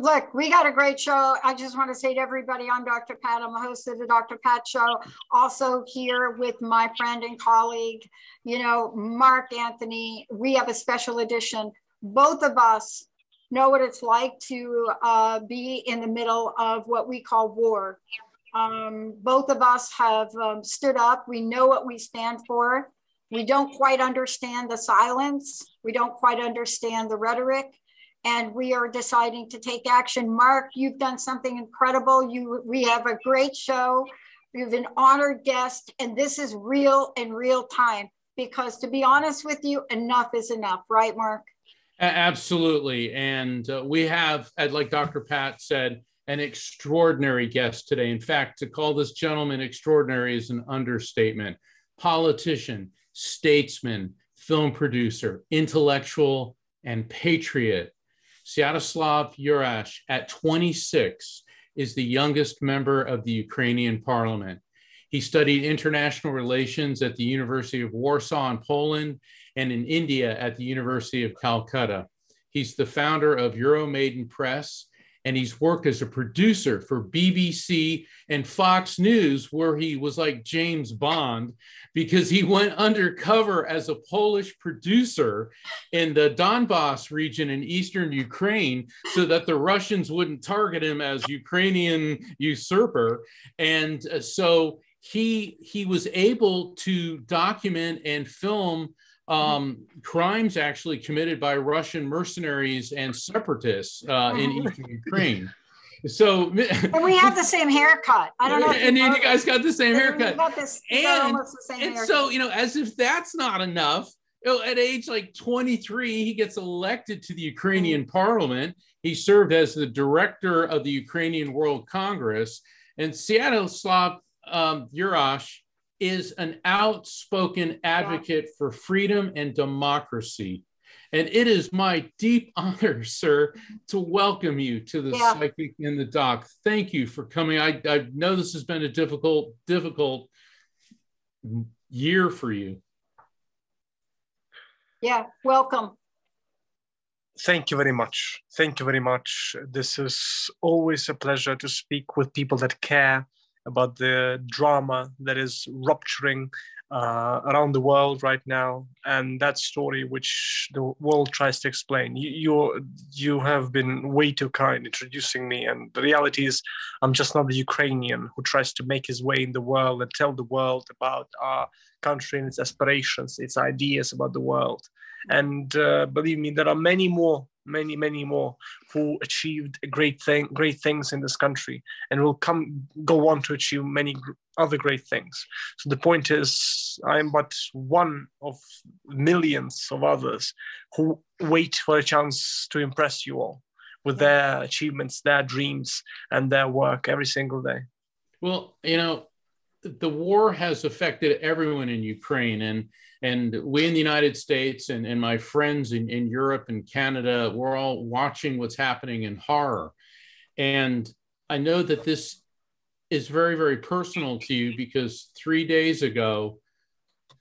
look, we got a great show. I just want to say to everybody, I'm Dr. Pat. I'm the host of the Dr. Pat Show. Also here with my friend and colleague, Mark Anthony. We have a special edition. Both of us know what it's like to be in the middle of what we call war. Both of us have stood up. We know what we stand for. We don't quite understand the silence. We don't quite understand the rhetoric. And we are deciding to take action. Mark, you've done something incredible. We have a great show. You've an honored guest, and this is real in real time. Because to be honest with you, enough is enough, right, Mark? Absolutely. And we have, like Dr. Pat said, an extraordinary guest today. In fact, to call this gentleman extraordinary is an understatement. Politician, statesman, film producer, intellectual, and patriot. Sviatoslav Yurash, at 26, is the youngest member of the Ukrainian Parliament. He studied international relations at the University of Warsaw in Poland and in India at the University of Calcutta. He's the founder of Euromaiden Press, and he's worked as a producer for BBC and Fox News, where he was like James Bond, because he went undercover as a Polish producer in the Donbass region in eastern Ukraine so that the Russians wouldn't target him as Ukrainian usurper. And so he was able to document and film crimes actually committed by Russian mercenaries and separatists in eastern Ukraine. So, and we have the same haircut. I don't know. And you guys got the same haircut. And so, as if that's not enough, at age like 23, he gets elected to the Ukrainian Parliament. He served as the director of the Ukrainian World Congress. And Sviatoslav Yurash is an outspoken advocate for freedom and democracy. And it is my deep honor, sir, to welcome you to the Psychic in the Dock. Thank you for coming. I know this has been a difficult year for you. Yeah, welcome. Thank you very much. Thank you very much. This is always a pleasure to speak with people that care about the drama that is rupturing around the world right now, and that story which the world tries to explain. You have been way too kind introducing me, and the reality is I'm just not the Ukrainian who tries to make his way in the world and tell the world about our country and its aspirations, its ideas about the world. And believe me, there are many more who achieved great things in this country and will go on to achieve many other great things. So the point is, I am but one of millions of others who wait for a chance to impress you all with their achievements, their dreams, and their work every single day. Well, the war has affected everyone in Ukraine, and we in the United States and my friends in Europe and Canada, we're all watching what's happening in horror. And I know that this is very, very personal to you because 3 days ago,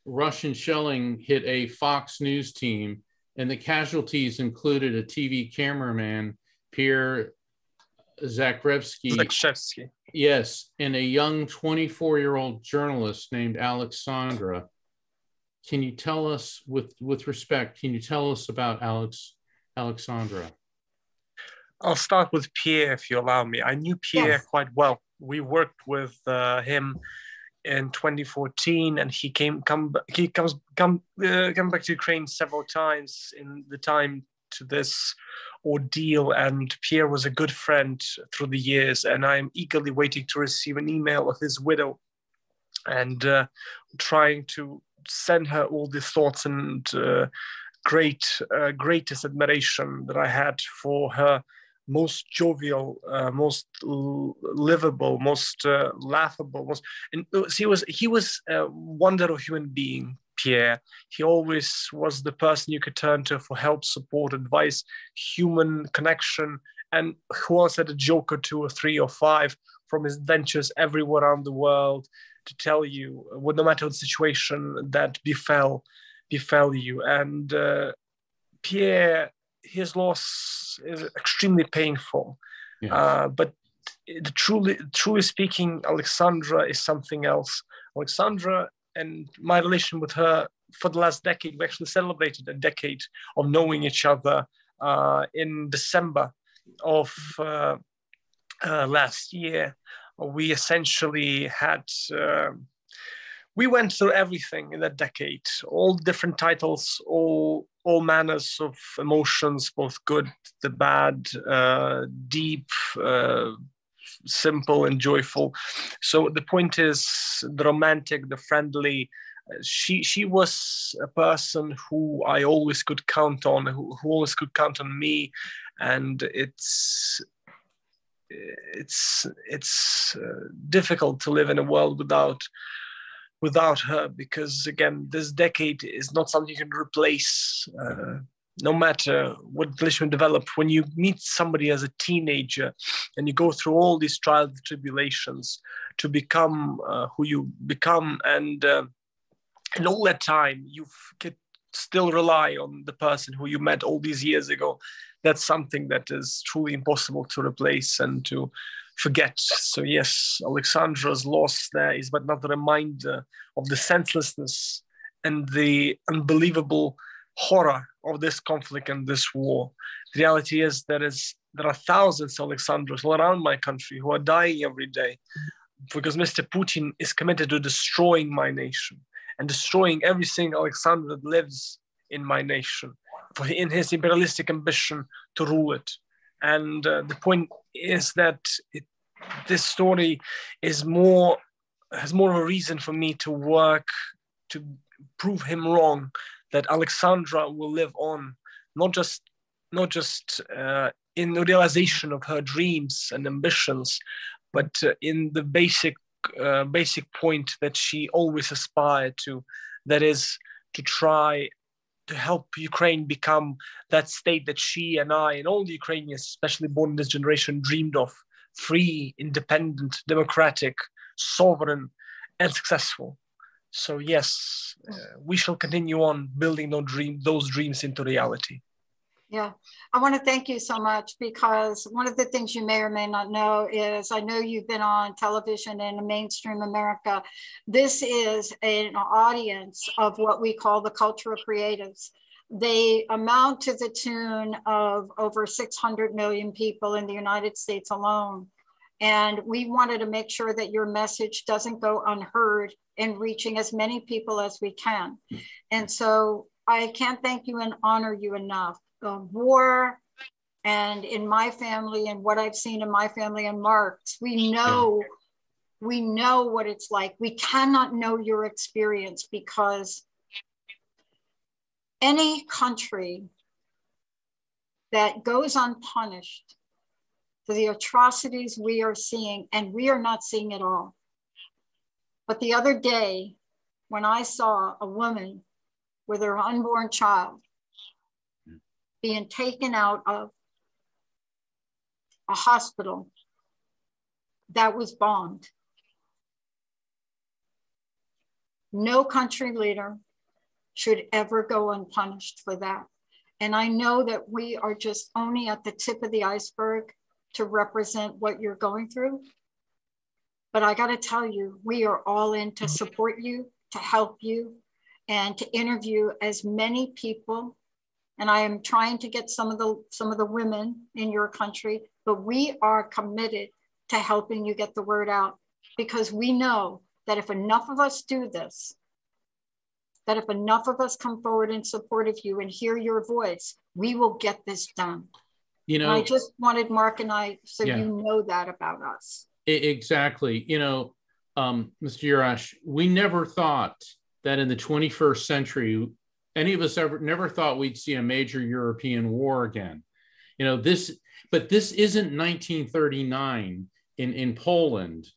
Russian shelling hit a Fox News team, and the casualties included a TV cameraman, Pierre Zakrzewski. Yes, and a young 24-year-old journalist named Alexandra. Can you tell us, with respect, can you tell us about Alexandra? I'll start with Pierre, if you allow me. I knew Pierre quite well. We worked with him in 2014, and he come back to Ukraine several times in the time to this ordeal, and Pierre was a good friend through the years, and I'm eagerly waiting to receive an email of his widow and trying to send her all the thoughts and greatest admiration that I had for her most jovial, most livable, most laughable, he was a wonder of human being, Pierre. He always was the person you could turn to for help, support, advice, human connection, and who else had a joke or two or three or five from his adventures everywhere around the world to tell you, no matter what situation that befell you. And Pierre, his loss is extremely painful. Yes. But truly speaking, Alexandra is something else. Alexandra and my relation with her for the last decade, we actually celebrated a decade of knowing each other in December of last year. We essentially had, we went through everything in that decade, all different titles, all manners of emotions, both good, the bad, deep, simple and joyful. So the point is the romantic, the friendly. She was a person who I always could count on, who always could count on me, and it's difficult to live in a world without her, because again, this decade is not something you can replace. No matter what relation you develop, when you meet somebody as a teenager and you go through all these trials and tribulations to become who you become, and all that time you can still rely on the person who you met all these years ago. That's something that is truly impossible to replace and to forget. So yes, Alexandra's loss there is but another reminder of the senselessness and the unbelievable horror of this conflict and this war. The reality is there are thousands of Alexandras all around my country who are dying every day because Mr. Putin is committed to destroying my nation and destroying every single Alexandra that lives in my nation in his imperialistic ambition to rule it. And the point is that this story has more of a reason for me to work to prove him wrong, that Alexandra will live on, not just in the realization of her dreams and ambitions, but in the basic point that she always aspired to, that is to try to help Ukraine become that state that she and I and all the Ukrainians, especially born in this generation, dreamed of: free, independent, democratic, sovereign, and successful. So yes, we shall continue on building those dreams into reality. Yeah, I want to thank you so much, because one of the things you may or may not know is I know you've been on television in mainstream America. This is an audience of what we call the cultural creatives. They amount to the tune of over 600 million people in the United States alone. And we wanted to make sure that your message doesn't go unheard in reaching as many people as we can. And so I can't thank you and honor you enough. War, and in my family and what I've seen in my family and Mark's, we know what it's like. We cannot know your experience, because any country that goes unpunished for the atrocities we are seeing, and we are not seeing it all. But the other day, when I saw a woman with her unborn child being taken out of a hospital that was bombed, no country leader should ever go unpunished for that. And I know that we are just only at the tip of the iceberg to represent what you're going through. But I got to tell you, we are all in to support you, to help you, and to interview as many people. And I am trying to get some of the women in your country, but we are committed to helping you get the word out, because we know that if enough of us do this, that if enough of us come forward in support of you and hear your voice, we will get this done. You know, and I just wanted Mark and I, so you know that about us. Exactly. You know, Mr. Yurash, we never thought that in the 21st century, any of us never thought we'd see a major European war again. You know, but this isn't 1939 in Poland.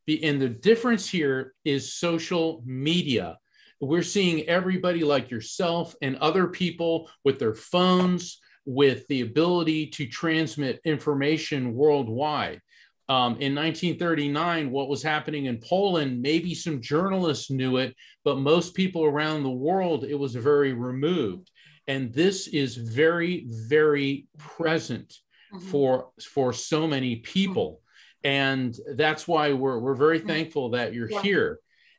And the difference here is social media. We're seeing everybody like yourself and other people with their phones, with the ability to transmit information worldwide. In 1939, what was happening in Poland, maybe some journalists knew it, but most people around the world, it was very removed. And this is very, very present. for so many people. And that's why we're very thankful that you're here.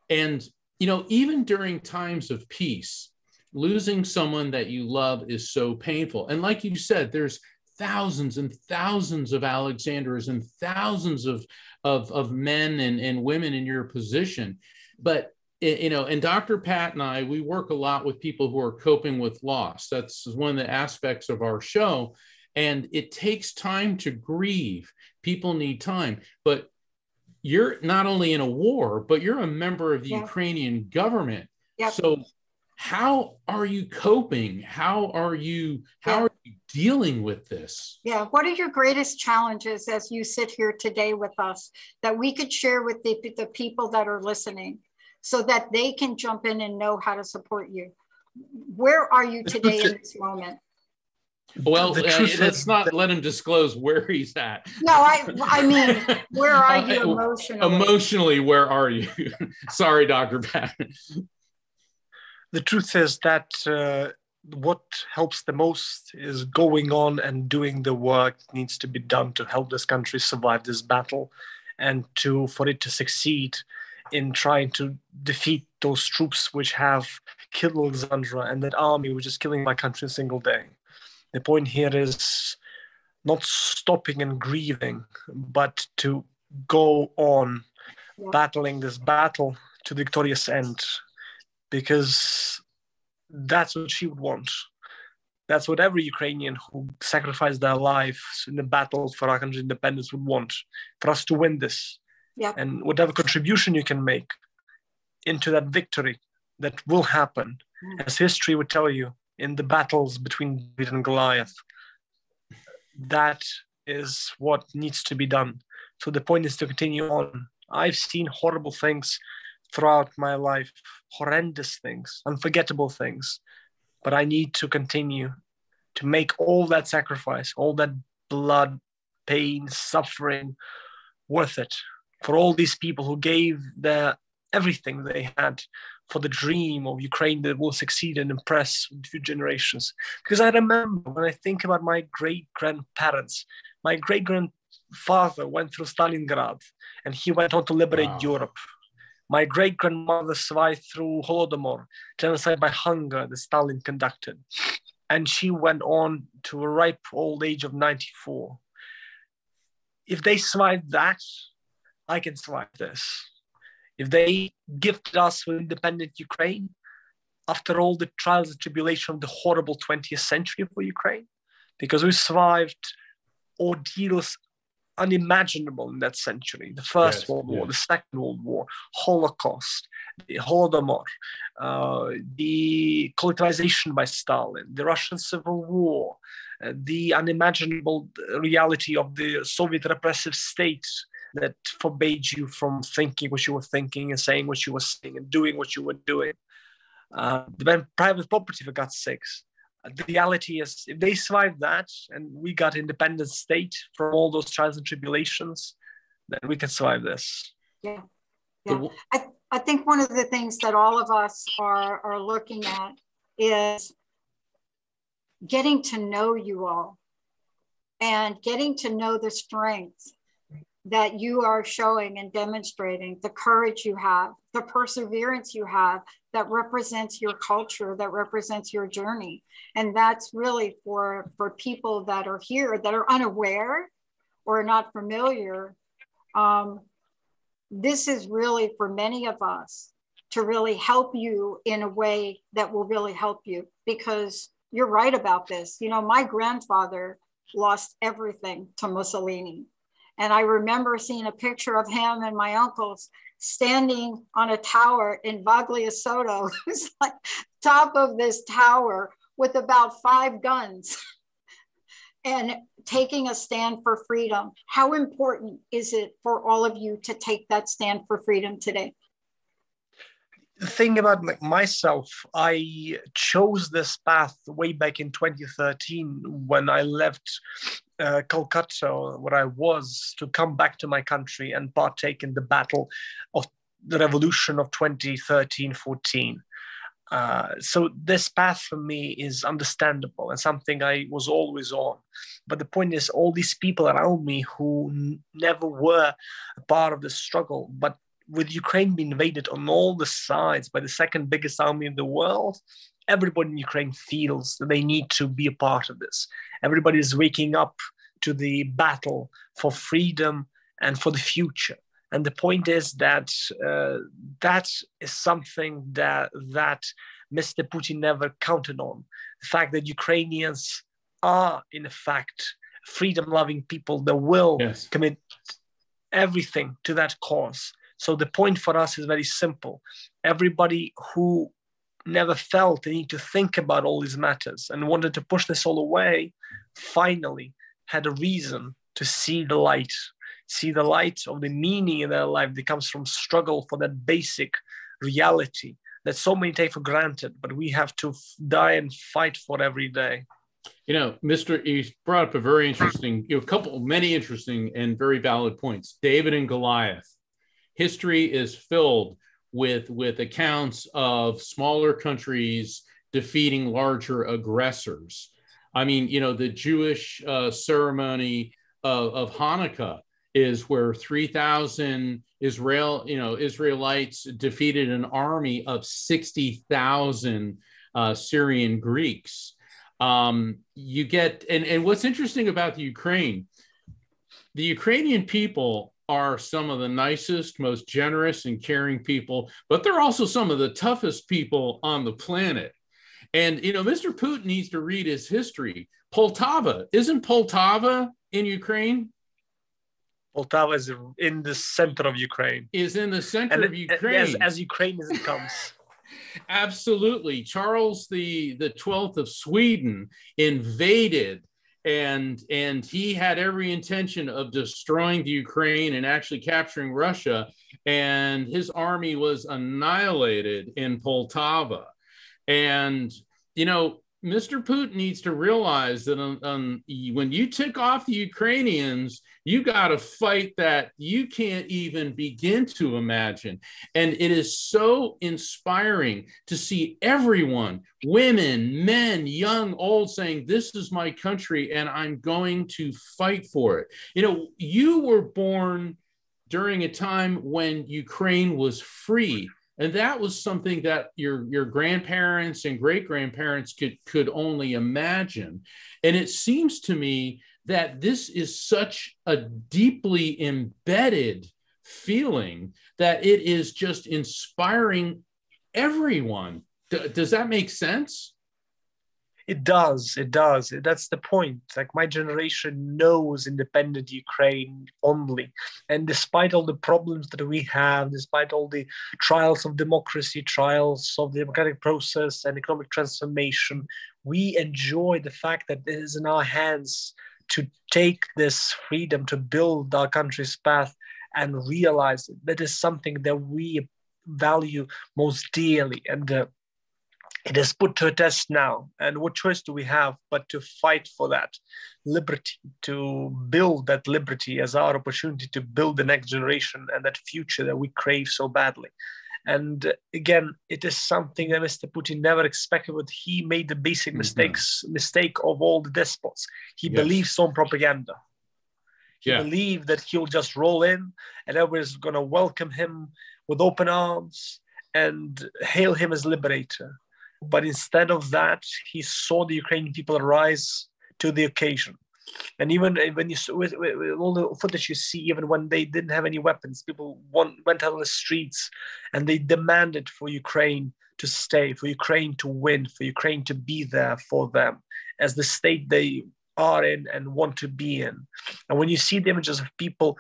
And, you know, even during times of peace, losing someone that you love is so painful. And like you said, there's thousands and thousands of Alexandras and thousands of men and women in your position. But, you know, and Dr. Pat and I, we work a lot with people who are coping with loss. That's one of the aspects of our show. And it takes time to grieve. People need time. But you're not only in a war, but you're a member of the Ukrainian government. So how are you coping? How are you dealing with this? What are your greatest challenges as you sit here today with us that we could share with the people that are listening so that they can jump in and know how to support you? Where are you today in this moment? Well, let's not let him disclose where he's at. No, I mean, where are you emotionally? Emotionally, where are you? Sorry, Dr. Pat. The truth is that what helps the most is going on and doing the work that needs to be done to help this country survive this battle and for it to succeed in trying to defeat those troops which have killed Alexandra and that army which is killing my country a single day. The point here is not stopping and grieving, but to go on battling this battle to the victorious end, because that's what she would want. That's what every Ukrainian who sacrificed their lives in the battle for our country's independence would want, for us to win this. And whatever contribution you can make into that victory that will happen, as history would tell you, in the battles between David and Goliath. That is what needs to be done. So the point is to continue on. I've seen horrible things throughout my life, horrendous things, unforgettable things, but I need to continue to make all that sacrifice, all that blood, pain, suffering worth it for all these people who gave their everything they had for the dream of Ukraine that will succeed and impress future generations. Because I remember when I think about my great-grandparents, my great-grandfather went through Stalingrad and he went on to liberate Europe. My great-grandmother survived through Holodomor, genocide by hunger that Stalin conducted. And she went on to a ripe old age of 94. If they survived that, I can survive this. If they gifted us with independent Ukraine, after all the trials and tribulation of the horrible 20th century for Ukraine, because we survived ordeals unimaginable in that century, the First World War, the Second World War, Holocaust, the Holodomor, the collectivization by Stalin, the Russian Civil War, the unimaginable reality of the Soviet repressive state that forbade you from thinking what you were thinking and saying what you were saying and doing what you were doing. Then private property, for God's sakes. The reality is, if they survived that and we got independent state from all those trials and tribulations, then we can survive this. I think one of the things that all of us are looking at is getting to know you all and getting to know the strength that you are showing and demonstrating, the courage you have, the perseverance you have that represents your culture, that represents your journey. And that's really for people that are here that are unaware or not familiar. This is really for many of us to really help you in a way that will really help you, because you're right about this. You know, my grandfather lost everything to Mussolini. And I remember seeing a picture of him and my uncles standing on a tower in Vaglia Soto. It was like top of this tower with about 5 guns and taking a stand for freedom. How important is it for all of you to take that stand for freedom today? The thing about myself, I chose this path way back in 2013 when I left Calcutta, where I was, to come back to my country and partake in the battle of the revolution of 2013-14. So this path for me is understandable and something I was always on. But the point is, all these people around me who never were a part of the struggle, but with Ukraine being invaded on all the sides by the second biggest army in the world, everybody in Ukraine feels that they need to be a part of this. Everybody is waking up to the battle for freedom and for the future. And the point is that that is something that Mr. Putin never counted on. The fact that Ukrainians are, in fact, freedom-loving people that will commit everything to that cause. So the point for us is very simple. Everybody who never felt the need to think about all these matters and wanted to push this all away, finally had a reason to see the light of the meaning in their life that comes from struggle for that basic reality that so many take for granted, but we have to die and fight for every day. You know, you brought up a very interesting, many interesting and very valid points. David and Goliath. History is filled with accounts of smaller countries defeating larger aggressors. I mean, you know, the Jewish ceremony of Hanukkah is where 3,000 Israelites defeated an army of 60,000 Syrian Greeks. You get, and what's interesting about the Ukrainian people are some of the nicest, most generous and caring people, but they're also some of the toughest people on the planet. And, you know, Mr. Putin needs to read his history. Isn't Poltava in Ukraine? Poltava is in the center of Ukraine. Is in the center of Ukraine. As Ukraine as it comes. Absolutely. Charles the 12th of Sweden invaded, and he had every intention of destroying the Ukraine and actually capturing Russia, and his army was annihilated in Poltava. And, you know, Mr. Putin needs to realize that when you tick off the Ukrainians, you got to fight that you can't even begin to imagine. And it is so inspiring to see everyone, women, men, young, old, saying, this is my country and I'm going to fight for it. You know, you were born during a time when Ukraine was free. And that was something that your grandparents and great-grandparents could only imagine. And it seems to me that this is such a deeply embedded feeling that it is just inspiring everyone. Does that make sense? It does. That's the point. Like, my generation knows independent Ukraine only. And despite all the problems that we have, despite all the trials of democracy, trials of the democratic process and economic transformation, we enjoy the fact that it is in our hands to take this freedom to build our country's path and realize that is something that we value most dearly. And it is put to a test now. And what choice do we have but to fight for that liberty, to build that liberty as our opportunity to build the next generation and that future that we crave so badly. And again, it is something that Mr. Putin never expected, but he made the basic mistake of all the despots. He believes on propaganda. He believed that he'll just roll in and everybody's going to welcome him with open arms and hail him as liberator. But instead of that, he saw the Ukrainian people rise to the occasion. And even when you, with all the footage you see, even when they didn't have any weapons, people went out on the streets and they demanded for Ukraine to stay, for Ukraine to win, for Ukraine to be there for them as the state they are in and want to be in. And when you see the images of people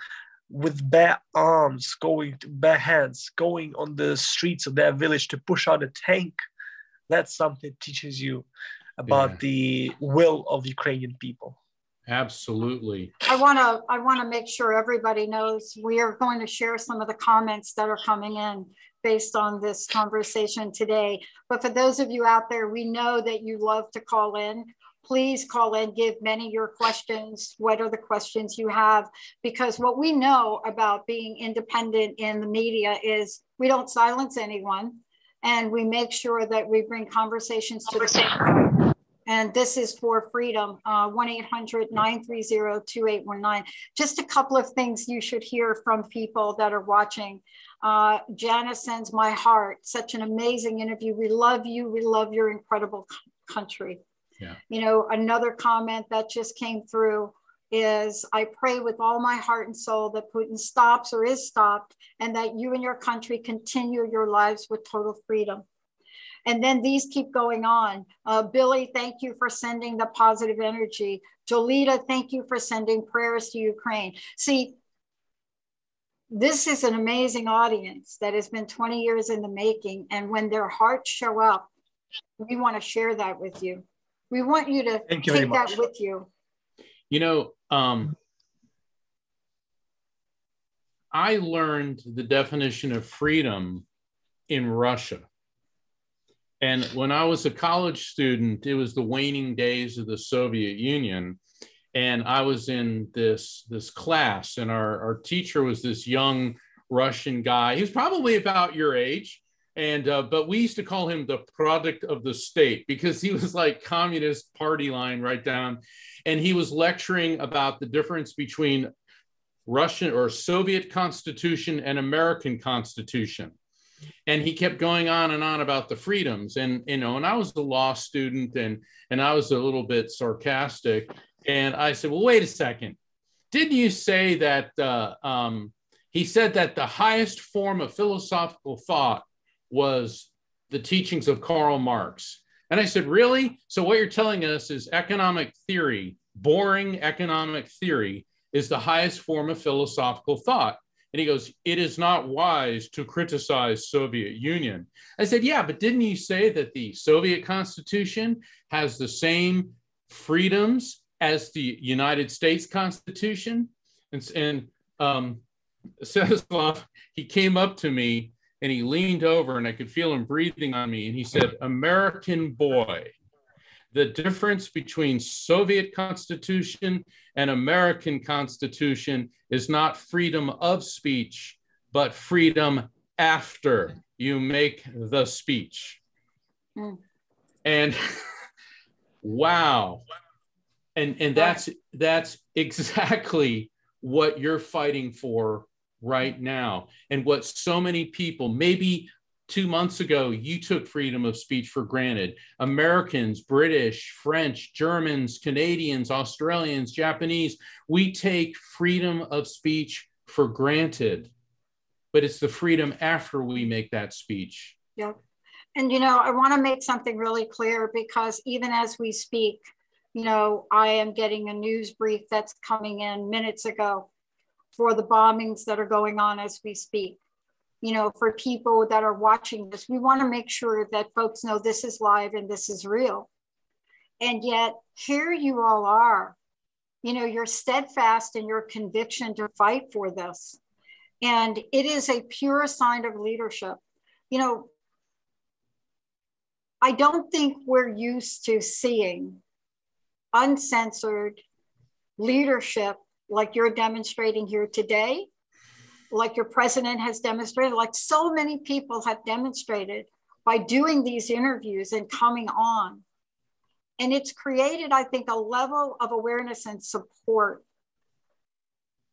with bare arms, bare hands, going on the streets of their village to push out a tank, that's something that teaches you about the will of Ukrainian people. Absolutely. I want to make sure everybody knows we are going to share some of the comments that are coming in based on this conversation today. But for those of you out there, we know that you love to call in. Please call in, give many your questions. What are the questions you have? Because what we know about being independent in the media is we don't silence anyone. and we make sure that we bring conversations to the table. And this is for freedom, 1-800-930-2819. Just a couple of things you should hear from people that are watching. Jana sends my heart, such an amazing interview. We love you. We love your incredible country. Yeah. You know, another comment that just came through is, I pray with all my heart and soul that Putin stops or is stopped, and that you and your country continue your lives with total freedom. And then these keep going on. Billy, thank you for sending the positive energy. Jolita, thank you for sending prayers to Ukraine. See, this is an amazing audience that has been 20 years in the making. And when their hearts show up, we want to share that with you. We want you to take that with you. You know, I learned the definition of freedom in Russia. And when I was a college student, it was the waning days of the Soviet Union. And I was in this class, and our teacher was this young Russian guy. He was probably about your age. And but we used to call him the product of the state, because he was like Communist Party line right down. And he was lecturing about the difference between Russian or Soviet Constitution and American Constitution. And he kept going on and on about the freedoms. And, you know, and I was a law student, and I was a little bit sarcastic. And I said, well, wait a second. Didn't you say that, he said that the highest form of philosophical thought was the teachings of Karl Marx? And I said, really? So what you're telling us is economic theory, boring economic theory, is the highest form of philosophical thought? And he goes, it is not wise to criticize Soviet Union. I said, yeah, but didn't you say that the Soviet Constitution has the same freedoms as the United States Constitution? And Sviatoslav, he came up to me and he leaned over, and I could feel him breathing on me. And he said, American boy, the difference between Soviet Constitution and American Constitution is not freedom of speech, but freedom after you make the speech. Mm. And wow. And that's exactly what you're fighting for right now. And what so many people, maybe 2 months ago, you took freedom of speech for granted. Americans, British, French, Germans, Canadians, Australians, Japanese, we take freedom of speech for granted, but it's the freedom after we make that speech. Yeah. And, you know, I want to make something really clear, because even as we speak, you know, I am getting a news brief that's coming in minutes ago for the bombings that are going on as we speak. You know, for people that are watching this, we want to make sure that folks know this is live and this is real. And yet here you all are, you know, you're steadfast in your conviction to fight for this. And it is a pure sign of leadership. You know, I don't think we're used to seeing uncensored leadership like you're demonstrating here today, like your president has demonstrated, like so many people have demonstrated by doing these interviews and coming on. And it's created, I think, a level of awareness and support.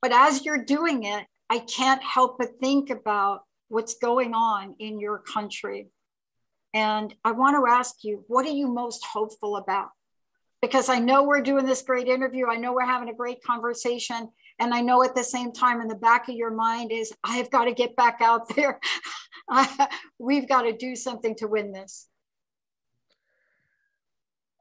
But as you're doing it, I can't help but think about what's going on in your country. And I want to ask you, what are you most hopeful about? Because I know we're doing this great interview. I know we're having a great conversation. And I know at the same time in the back of your mind is, I've got to get back out there. We've got to do something to win this.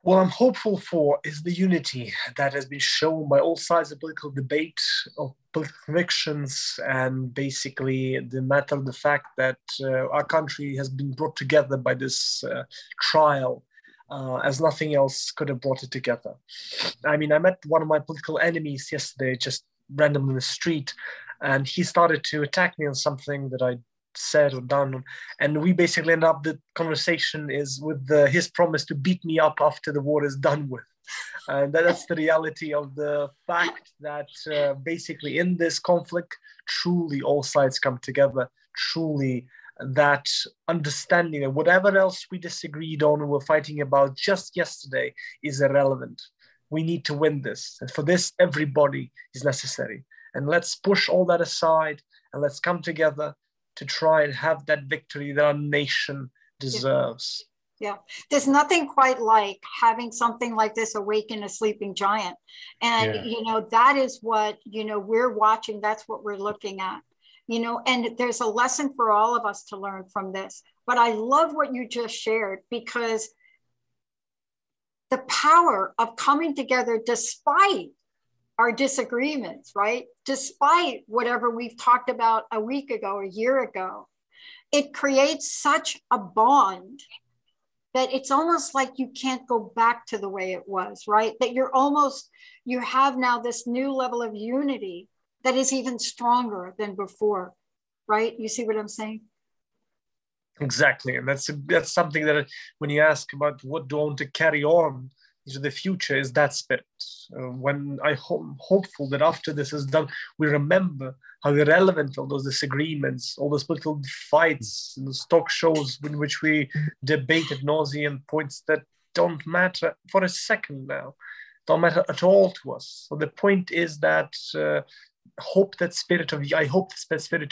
What I'm hopeful for is the unity that has been shown by all sides of political debate, of political convictions, and basically the matter of the fact that our country has been brought together by this trial, as nothing else could have brought it together. I mean, I met one of my political enemies yesterday, just randomly in the street, and he started to attack me on something that I said or done, and we basically end up, the conversation is with his promise to beat me up after the war is done with. And that's the reality of the fact that basically in this conflict, truly all sides come together, truly that understanding that whatever else we disagreed on and were fighting about just yesterday is irrelevant. We need to win this. And for this, everybody is necessary. And let's push all that aside and let's come together to try and have that victory that our nation deserves. Yeah, there's nothing quite like having something like this awaken a sleeping giant. And, you know, that is what, you know, we're watching. That's what we're looking at, you know, and there's a lesson for all of us to learn from this. But I love what you just shared, because the power of coming together despite our disagreements, right? Despite whatever we've talked about a week ago, a year ago, it creates such a bond that it's almost like you can't go back to the way it was, right? That you have now this new level of unity that is even stronger than before, right? You see what I'm saying? Exactly, and that's something that when you ask about what do I want to carry on into the future, is that spirit. When I'm hopeful that after this is done, we remember how irrelevant all those disagreements, all those political fights, and those talk shows in which we debate ad nauseum points that don't matter for a second now, don't matter at all to us. So the point is that I hope that spirit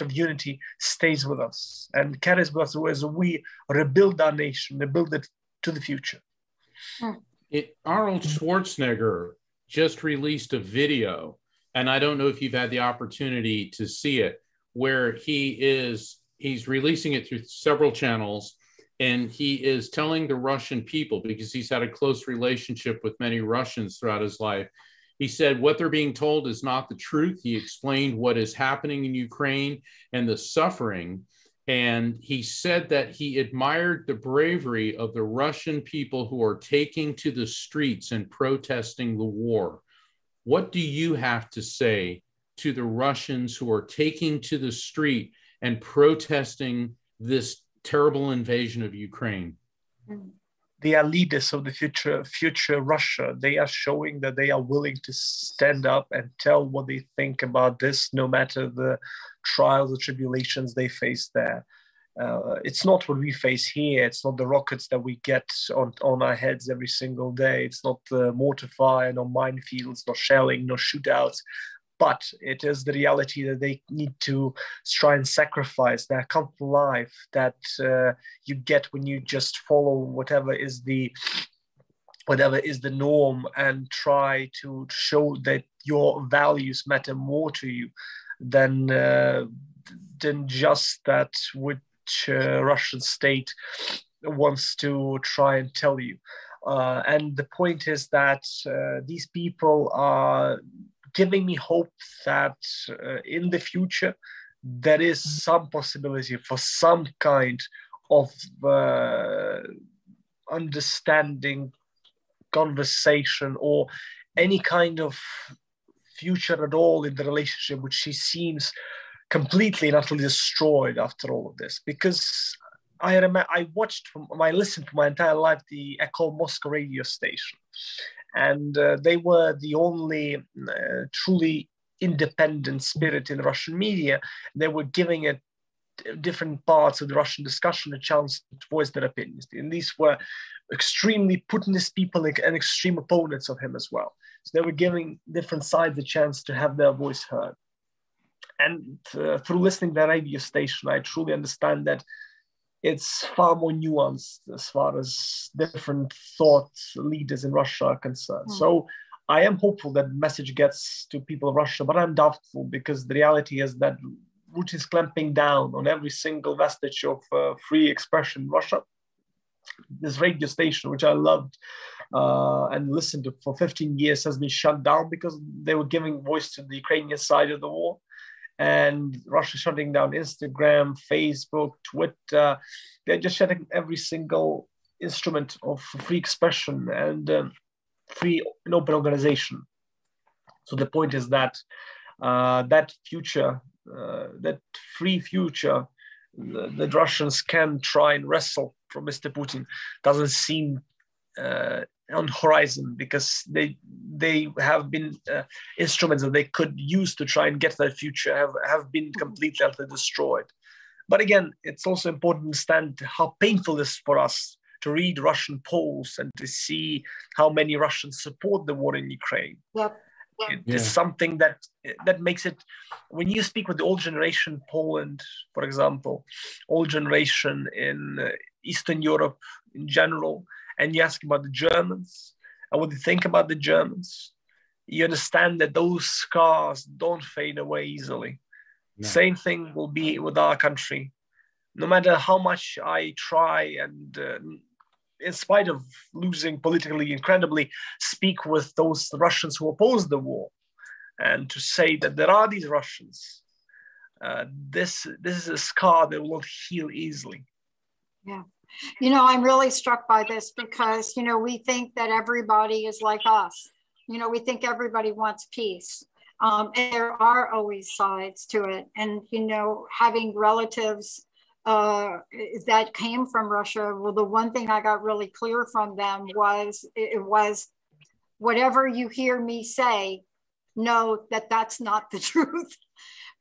of unity stays with us and carries with us as we rebuild our nation, rebuild it to the future. Arnold Schwarzenegger just released a video, and I don't know if you've had the opportunity to see it, where he's releasing it through several channels, and he is telling the Russian people, because he's had a close relationship with many Russians throughout his life. He said what they're being told is not the truth. He explained what is happening in Ukraine and the suffering. And he said that he admired the bravery of the Russian people who are taking to the streets and protesting the war. What do you have to say to the Russians who are taking to the street and protesting this terrible invasion of Ukraine? They are leaders of the future Russia. They are showing that they are willing to stand up and tell what they think about this, no matter the trials or tribulations they face there. It's not what we face here. It's not the rockets that we get on our heads every single day. It's not the mortar fire, no minefields, no shelling, no shootouts. But it is the reality that they need to try and sacrifice their comfortable life that you get when you just follow whatever is the norm and try to show that your values matter more to you than just that which Russian state wants to try and tell you. And the point is that these people are giving me hope that in the future there is some possibility for some kind of understanding, conversation, or any kind of future at all in the relationship, which she seems completely and utterly destroyed after all of this. Because I listened to my entire life the Echo Moscow radio station. And they were the only truly independent spirit in Russian media. They were giving it different parts of the Russian discussion a chance to voice their opinions. And these were extremely Putinist people and extreme opponents of him as well. So they were giving different sides a chance to have their voice heard. And through listening to the radio station, I truly understand that it's far more nuanced as far as different thought leaders in Russia are concerned. So I am hopeful that message gets to people of Russia, but I'm doubtful because the reality is that Putin is clamping down on every single vestige of free expression in Russia. This radio station, which I loved and listened to for 15 years, has been shut down because they were giving voice to the Ukrainian side of the war. And Russia shutting down Instagram, Facebook, Twitter. They're just shutting every single instrument of free expression and free and open organization. So the point is that that future, that free future that Russians can try and wrestle from Mr. Putin doesn't seem on horizon, because they have been instruments that they could use to try and get that future have been completely utterly destroyed. But again, it's also important to understand how painful it is for us to read Russian polls and to see how many Russians support the war in Ukraine. Yep. It is something that makes it, when you speak with the old generation in Poland, for example, old generation in Eastern Europe in general, and you ask about the Germans and what they think about the Germans, you understand that those scars don't fade away easily. No. Same thing will be with our country. No matter how much I try and in spite of losing politically incredibly, speak with those Russians who oppose the war and to say that there are these Russians. This is a scar that will not heal easily. Yeah. You know, I'm really struck by this because, you know, we think that everybody is like us. You know, we think everybody wants peace. And there are always sides to it. And, you know, having relatives that came from Russia, well, the one thing I got really clear from them was it was whatever you hear me say, know that that's not the truth,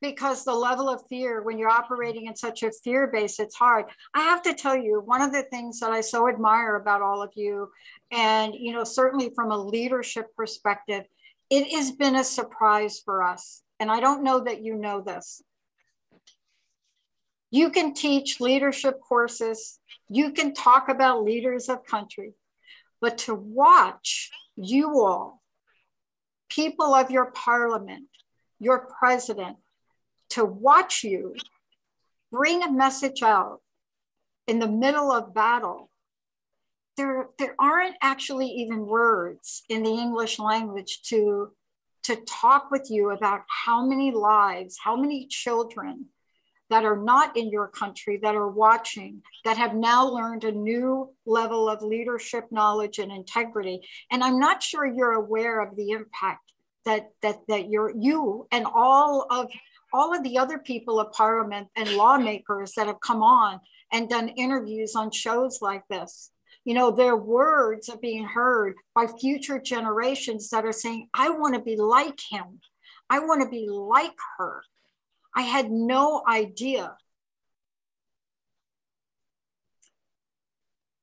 because the level of fear, when you're operating in such a fear base, it's hard. I have to tell you, one of the things that I so admire about all of you, and, you know, certainly from a leadership perspective, it has been a surprise for us. And I don't know that you know this. You can teach leadership courses. You can talk about leaders of country, but to watch you all, people of your parliament, your president, to watch you bring a message out in the middle of battle, there aren't actually even words in the English language to talk with you about how many lives, how many children that are not in your country, that are watching, that have now learned a new level of leadership knowledge and integrity. And I'm not sure you're aware of the impact that you and all of the other people of parliament and lawmakers that have come on and done interviews on shows like this. You know, their words are being heard by future generations that are saying, I want to be like him. I want to be like her. I had no idea.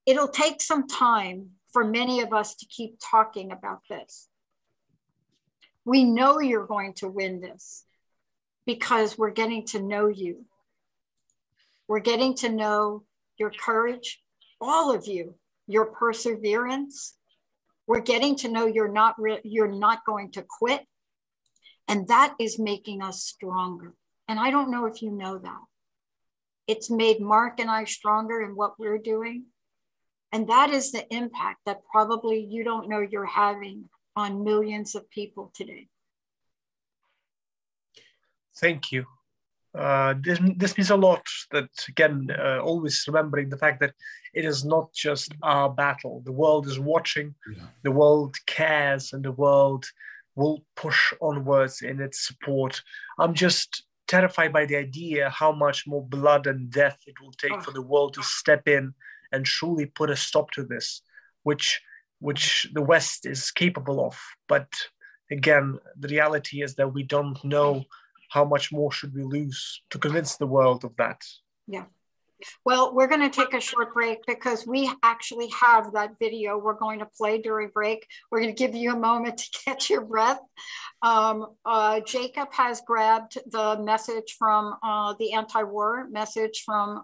It'll take some time for many of us to keep talking about this. We know you're going to win this because we're getting to know you. We're getting to know your courage, all of you, your perseverance. We're getting to know you're not going to quit. And that is making us stronger. And I don't know if you know that. It's made Mark and I stronger in what we're doing. And that is the impact that probably you don't know you're having on millions of people today. Thank you. This means a lot, that again, always remembering the fact that it is not just our battle. The world is watching, the world cares, and the world will push onwards in its support. I'm just terrified by the idea how much more blood and death it will take for the world to step in and truly put a stop to this, which the West is capable of. But again, the reality is that we don't know how much more should we lose to convince the world of that. Yeah. Well, we're going to take a short break because we actually have that video we're going to play during break. We're going to give you a moment to catch your breath. Jacob has grabbed the message from the anti-war message from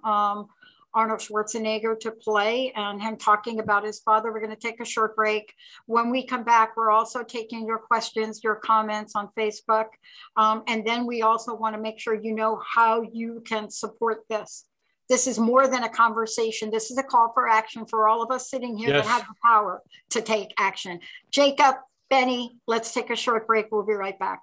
Arnold Schwarzenegger to play, and him talking about his father. We're going to take a short break. When we come back, we're also taking your questions, your comments on Facebook. And then we also want to make sure you know how you can support this. This is more than a conversation. This is a call for action for all of us sitting here that have the power to take action. Jacob, Benny, let's take a short break. We'll be right back.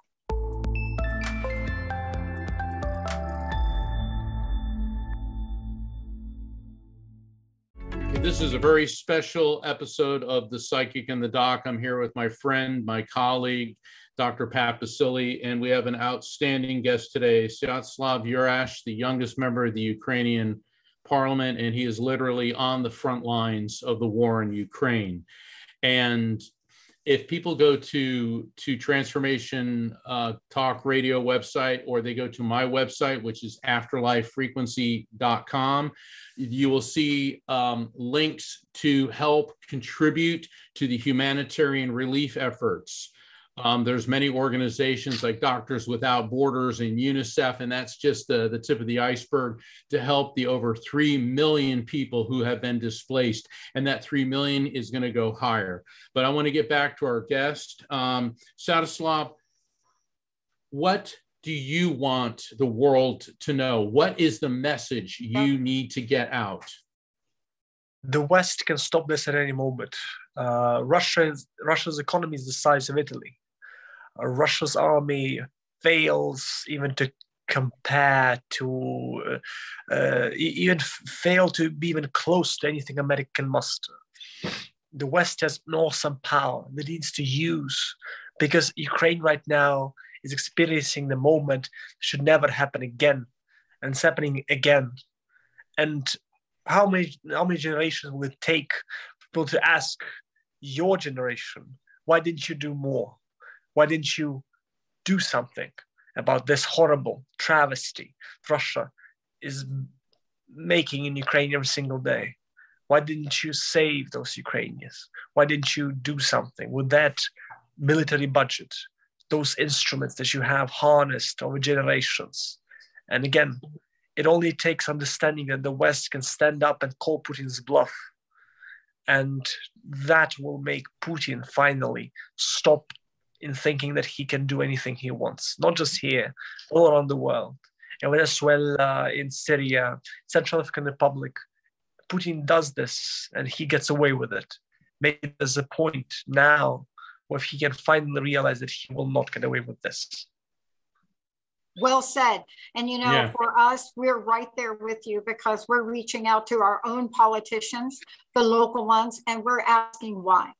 This is a very special episode of The Psychic and the Doc. I'm here with my friend, my colleague, Dr. Pat Basili, and we have an outstanding guest today, Sviatoslav Yurash, the youngest member of the Ukrainian Parliament, and he is literally on the front lines of the war in Ukraine. And if people go to Transformation Talk Radio website, or they go to my website, which is afterlifefrequency.com, you will see links to help contribute to the humanitarian relief efforts. There's many organizations like Doctors Without Borders and UNICEF, and that's just the tip of the iceberg to help the over 3 million people who have been displaced. And that 3 million is going to go higher. But I want to get back to our guest. Sviatoslav, what do you want the world to know? What is the message you need to get out? The West can stop this at any moment. Russia's economy is the size of Italy. Russia's army fails even to compare to, even fail to be even close to anything America can muster. The West has an awesome power that it needs to use, because Ukraine right now is experiencing the moment that should never happen again, and it's happening again. And how many generations will it take for people to ask your generation, why didn't you do more? Why didn't you do something about this horrible travesty Russia is making in Ukraine every single day? Why didn't you save those Ukrainians? Why didn't you do something with that military budget, those instruments that you have harnessed over generations? And again, it only takes understanding that the West can stand up and call Putin's bluff. And that will make Putin finally stop in thinking that he can do anything he wants, not just here, all around the world. In Venezuela, in Syria, Central African Republic, Putin does this and he gets away with it. Maybe there's a point now where he can finally realize that he will not get away with this. Well said. And, you know, for us, we're right there with you, because we're reaching out to our own politicians, the local ones, and we're asking why.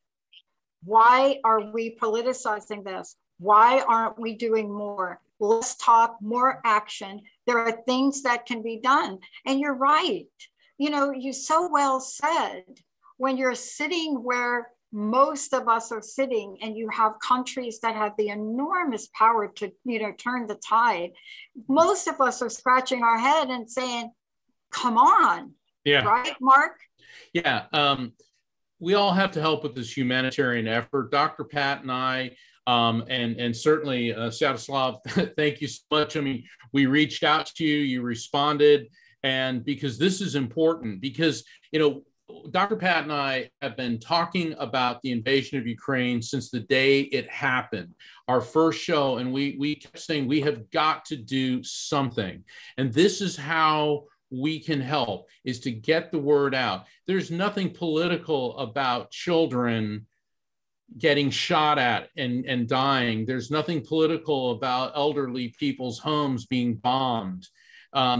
Why are we politicizing this? Why aren't we doing more? Less talk, more action. There are things that can be done. And you're right. You know, you so well said, when you're sitting where most of us are sitting, and you have countries that have the enormous power to, you know, turn the tide, most of us are scratching our head and saying, come on. Yeah. Right, Mark? Yeah. We all have to help with this humanitarian effort. Dr. Pat and I, and certainly Sviatoslav, thank you so much. I mean, we reached out to you, you responded, and because this is important, because, you know, Dr. Pat and I have been talking about the invasion of Ukraine since the day it happened, our first show, and we kept saying we have got to do something. And this is how we can help, is to get the word out. There's nothing political about children getting shot at and dying. There's nothing political about elderly people's homes being bombed.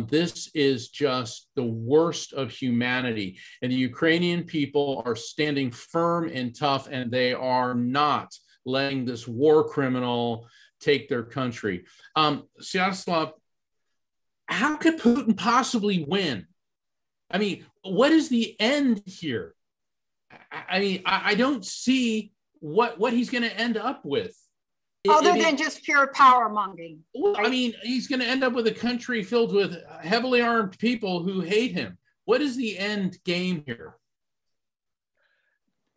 This is just the worst of humanity. And the Ukrainian people are standing firm and tough, and they are not letting this war criminal take their country. Sviatoslav, how could Putin possibly win? I mean, what is the end here? I mean, I don't see what he's going to end up with. Other than just pure power mongering. Right? I mean, he's going to end up with a country filled with heavily armed people who hate him. What is the end game here?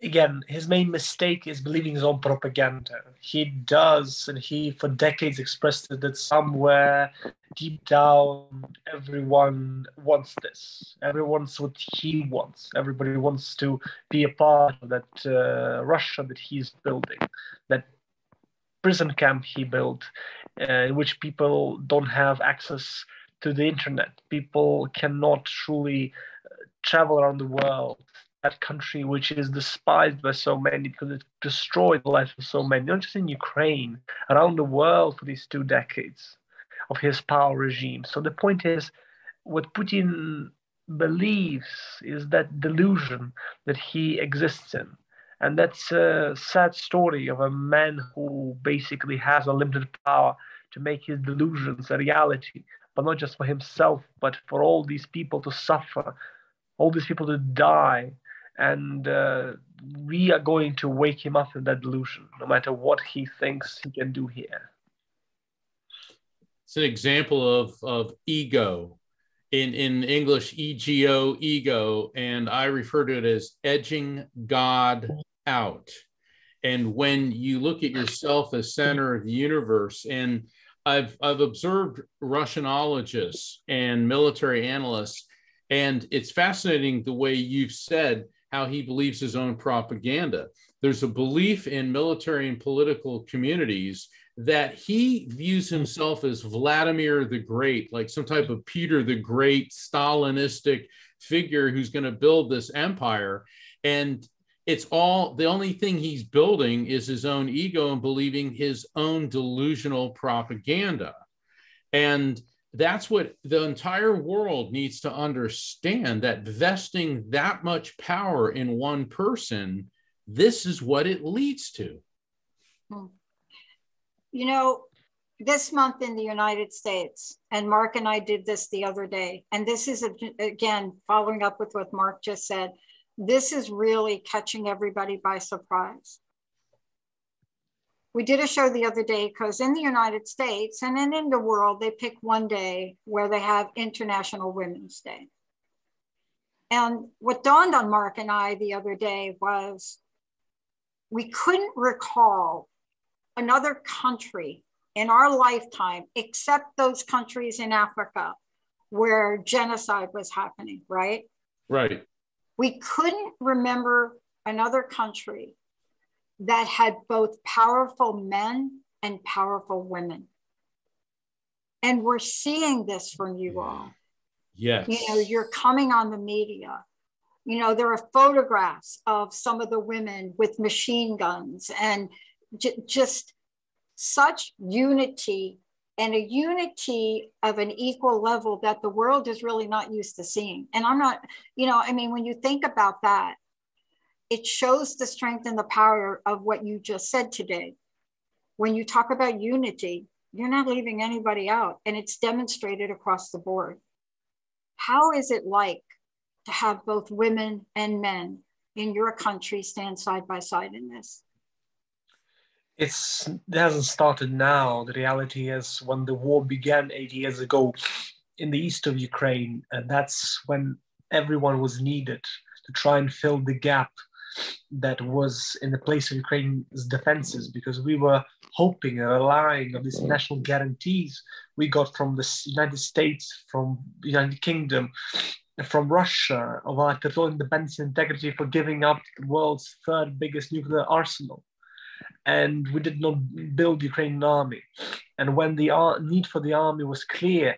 Again, his main mistake is believing his own propaganda. He does, and he for decades expressed it, that somewhere deep down, everyone wants this. Everyone wants what he wants. Everybody wants to be a part of that Russia that he's building, that prison camp he built, in which people don't have access to the internet. People cannot truly travel around the world. That country which is despised by so many because it destroyed the life of so many, not just in Ukraine, around the world for these 2 decades of his power regime. So the point is, what Putin believes is that delusion that he exists in. And that's a sad story of a man who basically has unlimited power to make his delusions a reality, but not just for himself, but for all these people to suffer, all these people to die, and we are going to wake him up in that delusion, no matter what he thinks he can do here. It's an example of ego. In English, ego, ego, and I refer to it as edging God out. And when you look at yourself as center of the universe, and I've observed Russianologists and military analysts, and it's fascinating the way you've said how he believes his own propaganda. There's a belief in military and political communities that he views himself as Vladimir the Great, like some type of Peter the Great, Stalinistic figure who's going to build this empire. And it's all, the only thing he's building is his own ego and believing his own delusional propaganda. And that's what the entire world needs to understand, that vesting that much power in one person, this is what it leads to. You know, this month in the United States, and Mark and I did this the other day, and this is, again, following up with what Mark just said, this is really catching everybody by surprise. We did a show the other day because in the United States and then in the world, they pick one day where they have International Women's Day. And what dawned on Mark and I the other day was we couldn't recall another country in our lifetime, except those countries in Africa where genocide was happening, right? Right. We couldn't remember another country that had both powerful men and powerful women. And we're seeing this from you all. Yes. You know, you're coming on the media. You know, there are photographs of some of the women with machine guns and just such unity, and a unity of an equal level that the world is really not used to seeing. And I'm not, you know, I mean, when you think about that, it shows the strength and the power of what you just said today. When you talk about unity, you're not leaving anybody out, and it's demonstrated across the board. How is it like to have both women and men in your country stand side by side in this? It hasn't started now. The reality is when the war began 8 years ago in the east of Ukraine, that's when everyone was needed to try and fill the gap that was in the place of Ukraine's defenses, because we were hoping and relying on these national guarantees we got from the United States, from the United Kingdom, from Russia, of our territorial independence and integrity, for giving up the world's third biggest nuclear arsenal. And we did not build the Ukrainian army. And when the need for the army was clear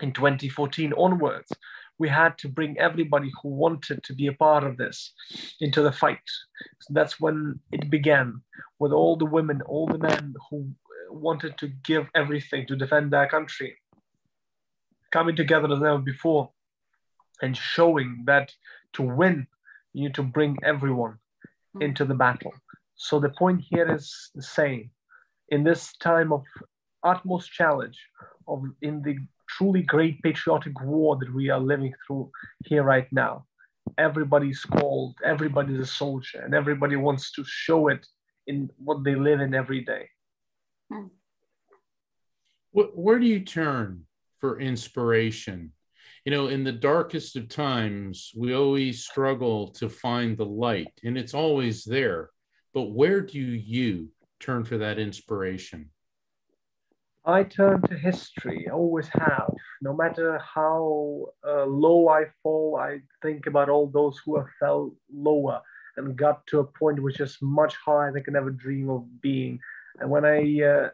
in 2014 onwards, we had to bring everybody who wanted to be a part of this into the fight. So that's when it began, with all the women, all the men who wanted to give everything to defend their country, coming together as never before and showing that to win, you need to bring everyone into the battle. So the point here is the same. In this time of utmost challenge, in the truly great patriotic war that we are living through here right now, everybody's called, everybody's a soldier, and everybody wants to show it in what they live in every day. Where do you turn for inspiration? You know, in the darkest of times, we always struggle to find the light, and it's always there. But where do you turn for that inspiration? I turn to history, I always have. No matter how low I fall, I think about all those who have fell lower and got to a point which is much higher than I can ever dream of being. And when I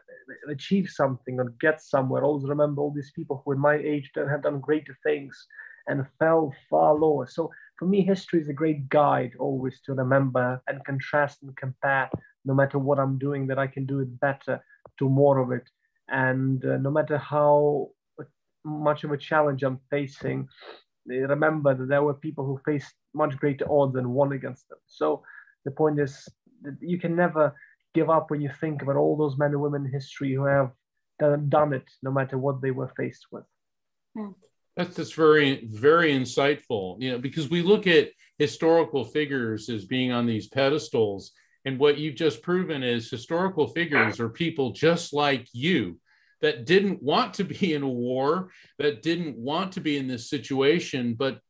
achieve something or get somewhere, I always remember all these people who in my age have done greater things and fell far lower. So for me, history is a great guide always to remember and contrast and compare, no matter what I'm doing, that I can do it better, do more of it. And no matter how much of a challenge I'm facing, remember that there were people who faced much greater odds and won against them. So the point is that you can never give up when you think about all those men and women in history who have done it, no matter what they were faced with. That's very, very insightful, because we look at historical figures as being on these pedestals. And what you've just proven is historical figures are people just like you that didn't want to be in a war, that didn't want to be in this situation, but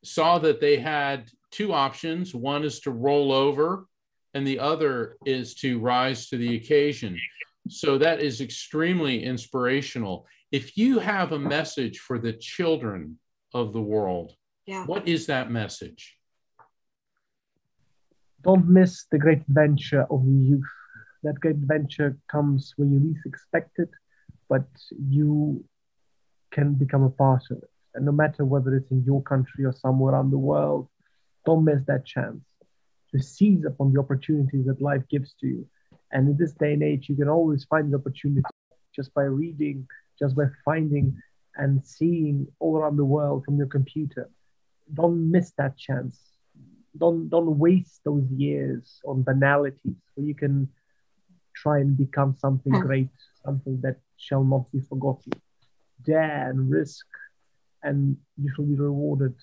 saw that they had two options. One is to roll over, and the other is to rise to the occasion. So that is extremely inspirational. If you have a message for the children of the world, what is that message? Don't miss the great adventure of the youth. That great adventure comes when you least expect it, but you can become a part of it. And no matter whether it's in your country or somewhere around the world, don't miss that chance to seize upon the opportunities that life gives to you. And in this day and age, you can always find the opportunity just by reading, just by finding and seeing all around the world from your computer. Don't miss that chance. Don't waste those years on banalities where you can try and become something great, something that shall not be forgotten. Dare and risk, and you shall be rewarded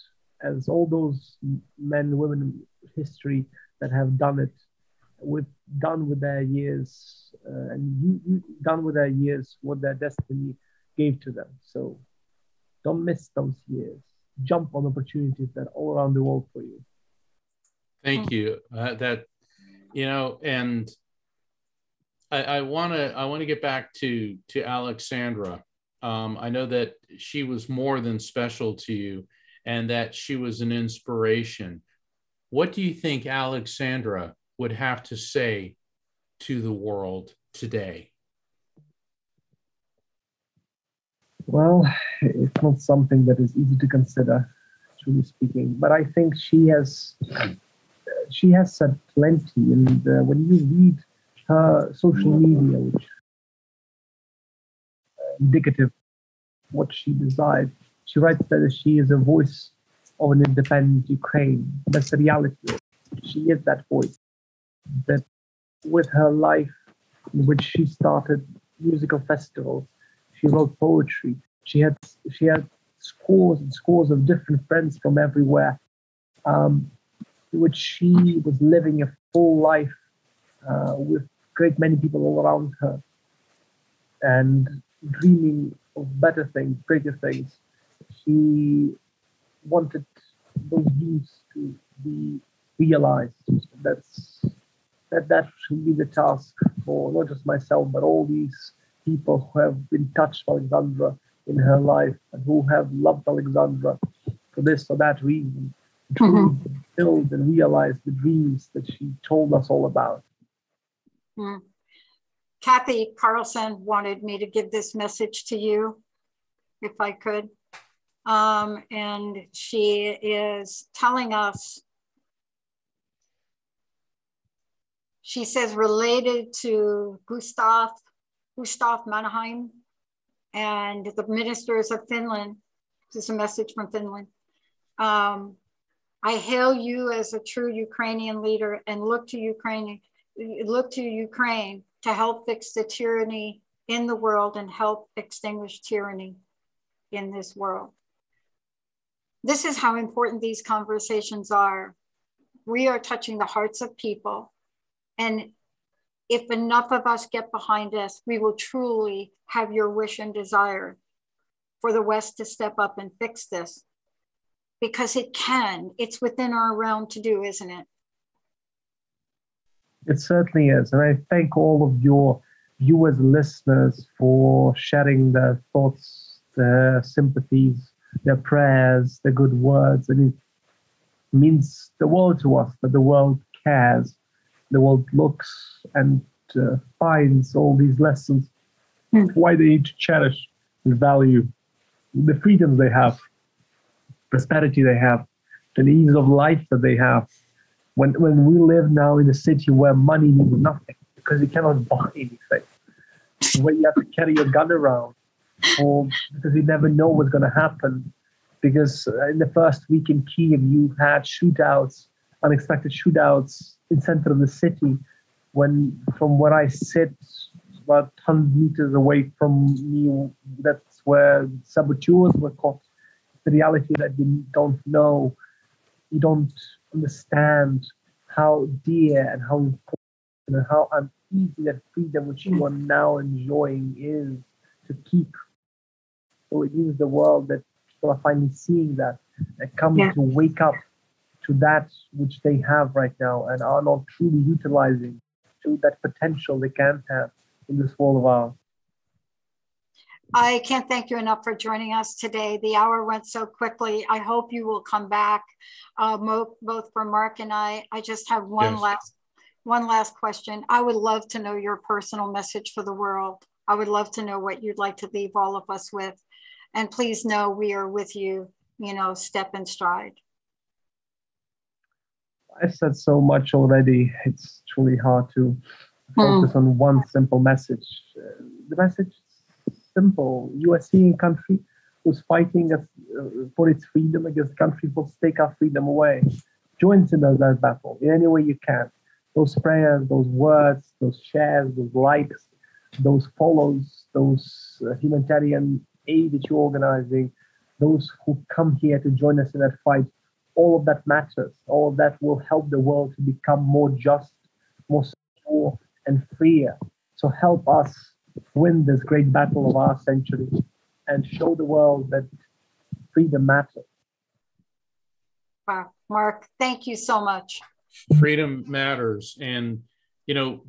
as all those men and women in history that have done it, done with their years, and you done with their years what their destiny gave to them. So don't miss those years. Jump on opportunities that are all around the world for you. Thank you. And I want to get back to Alexandra. I know that she was more than special to you, and that she was an inspiration. What do you think Alexandra would have to say to the world today? Well, it's not something that is easy to consider, truly speaking, but I think she has said plenty. And when you read her social media, which indicative of what she desired, she writes that she is a voice of an independent Ukraine. That's the reality. She is that voice. That with her life, in which she started musical festivals, she wrote poetry. She had scores and scores of different friends from everywhere, in which she was living a full life with great many people all around her, and dreaming of better things, greater things. She wanted those dreams to be realized. That should be the task for not just myself, but all these people who have been touched by Alexandra in her life and who have loved Alexandra for this or that reason, to build and realize the dreams that she told us all about. Kathy Carlson wanted me to give this message to you, if I could. And she is telling us, she says, related to Gustav Mannheim and the ministers of Finland. This is a message from Finland. I hail you as a true Ukrainian leader and look to Ukraine to help fix the tyranny in the world and help extinguish tyranny in this world. This is how important these conversations are. We are touching the hearts of people. And if enough of us get behind us, we will truly have your wish and desire for the West to step up and fix this. Because it can. It's within our realm to do, isn't it? It certainly is. And I thank all of your viewers and listeners for sharing their thoughts, their sympathies, their prayers, their good words. And it means the world to us that the world cares. The world looks and finds all these lessons, why they need to cherish and value the freedoms they have, prosperity they have, the ease of life that they have. When we live now in a city where money means nothing because you cannot buy anything, where you have to carry your gun around, or because you never know what's going to happen. Because in the first week in Kiev, you had shootouts, unexpected shootouts in center of the city. When from where I sit, about 100 meters away from me, that's where saboteurs were caught the reality that you don't know, you don't understand how dear and how important and how uneasy that freedom which you are now enjoying is to keep. So it means the world that people are finally seeing that and coming to wake up to that which they have right now and are not truly utilizing to that potential they can have in this world of ours. I can't thank you enough for joining us today. The hour went so quickly. I hope you will come back, both for Mark and I. I just have one last question. I would love to know your personal message for the world. I would love to know what you'd like to leave all of us with. And please know we are with you, step and stride. I've said so much already. It's truly hard to focus on one simple message. The message is simple. You are seeing a country who's fighting for its freedom against a country who wants to take our freedom away. Join in that battle in any way you can. Those prayers, those words, those shares, those likes, those follows, those humanitarian aid that you're organizing, those who come here to join us in that fight, all of that matters. All of that will help the world to become more just, more secure, and freer. So help us win this great battle of our century and show the world that freedom matters. Wow, Mark, thank you so much. Freedom matters. And,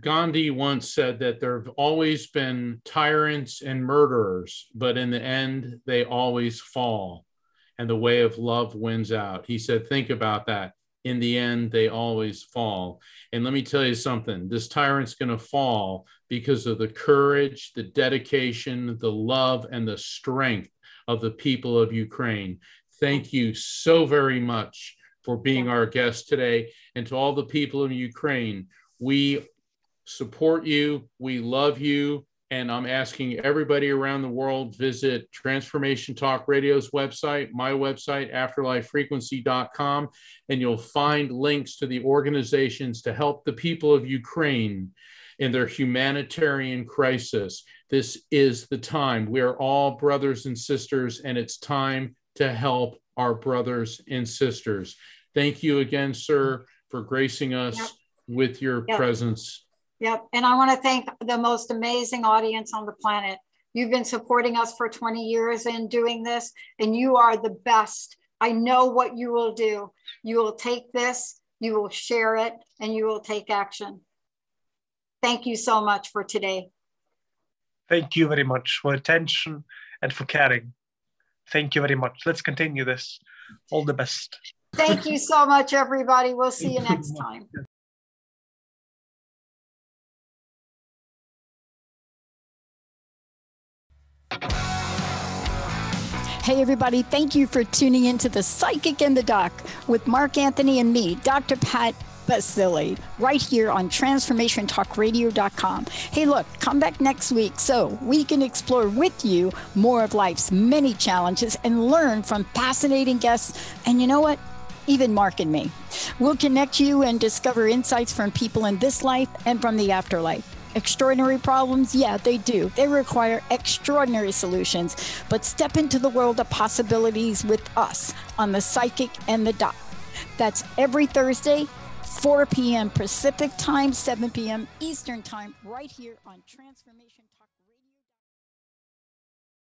Gandhi once said that there have always been tyrants and murderers, but in the end, they always fall. And the way of love wins out. He said, think about that. In the end, they always fall. And let me tell you something, this tyrant's going to fall because of the courage, the dedication, the love, and the strength of the people of Ukraine. Thank you so very much for being our guest today. And to all the people in Ukraine, we support you, we love you, and I'm asking everybody around the world, visit Transformation Talk Radio's website, my website, afterlifefrequency.com, and you'll find links to the organizations to help the people of Ukraine in their humanitarian crisis. This is the time. We are all brothers and sisters, and it's time to help our brothers and sisters. Thank you again, sir, for gracing us with your presence. Yep. And I want to thank the most amazing audience on the planet. You've been supporting us for 20 years in doing this, and you are the best. I know what you will do. You will take this, you will share it, and you will take action. Thank you so much for today. Thank you very much for attention and for caring. Thank you very much. Let's continue this. All the best. Thank you so much, everybody. We'll see you next time. Hey, everybody. Thank you for tuning into The Psychic and the Doc with Mark Anthony and me, Dr. Pat Basile, right here on TransformationTalkRadio.com. Hey, look, come back next week so we can explore with you more of life's many challenges and learn from fascinating guests. And you know what? Even Mark and me. We'll connect you and discover insights from people in this life and from the afterlife. Extraordinary problems? Yeah, they do. They require extraordinary solutions. But step into the world of possibilities with us on The Psychic and the Doc. That's every Thursday, 4 p.m. Pacific time, 7 p.m. Eastern time, right here on Transformation Talk.